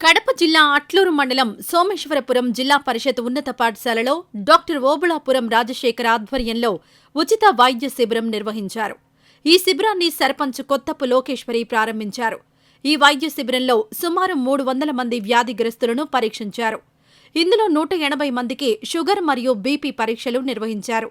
కడప జిల్లా అట్లూరు మండలం సోమేశ్వరపురం జిల్లా పరిషత్ ఉన్నత పాఠశాలలో డాక్టర్ ఓబుళాపురం రాజశేఖర్ ఆధ్వర్యంలో ఉచిత వైద్య శిబిరం నిర్వహించారు. ఈ శిబిరాన్ని సర్పంచ్ కొత్తపు లోకేశ్వరి ప్రారంభించారు. ఈ వైద్య శిబిరంలో సుమారు 300 మంది వ్యాధిగ్రస్తులను పరీక్షించారు. ఇందులో 180 మందికి షుగర్ మరియు బీపీ పరీక్షలు నిర్వహించారు.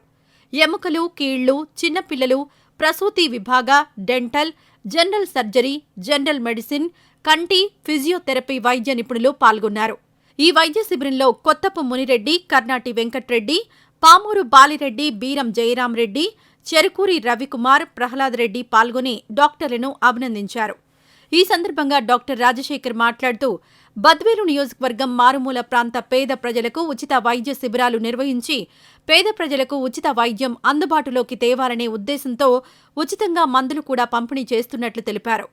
ఎముకలు, కీళ్లు, చిన్నపిల్లలు, ప్రసూతి విభాగ, dental, general surgery, general medicine, కంటి, ఫిజియోథెరపీ వైద్య నిపుణులు పాల్గొన్నారు. ఈ వైద్య శిబిరంలో కొత్తపు మునిరెడ్డి, కర్నాటి వెంకట్రెడ్డి, పామూరు బాలిరెడ్డి, బీరం జయరాంరెడ్డి, చెరుకూరి రవికుమార్, ప్రహ్లాద్ రెడ్డి పాల్గొని డాక్టర్లను అభినందించారు. ఈ సందర్భంగా డాక్టర్ రాజశేఖర్ మాట్లాడుతూ బద్వేలు నియోజకవర్గం మారుమూల ప్రాంత పేద ప్రజలకు ఉచిత వైద్య శిబిరాలు నిర్వహించి పేద ప్రజలకు ఉచిత వైద్యం అందుబాటులోకి తేవాలనే ఉద్దేశంతో ఉచితంగా మందులు కూడా పంపిణీ చేస్తున్నట్లు తెలిపారు.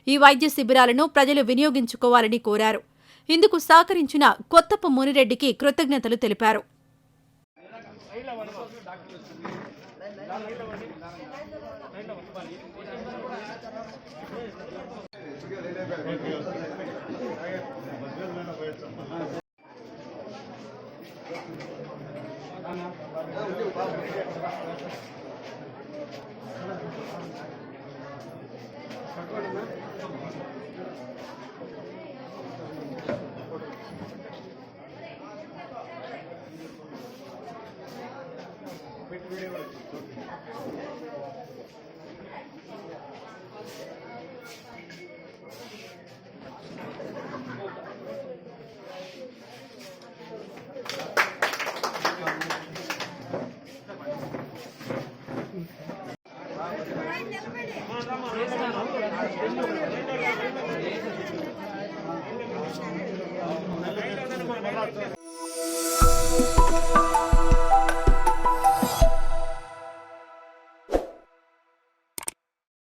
ఈ వైద్య శిబిరాలను ప్రజలు వినియోగించుకోవాలని కోరారు. ఇందుకు సహకరించిన కొత్తపు మునిరెడ్డికి కృతజ్ఞతలు తెలిపారు.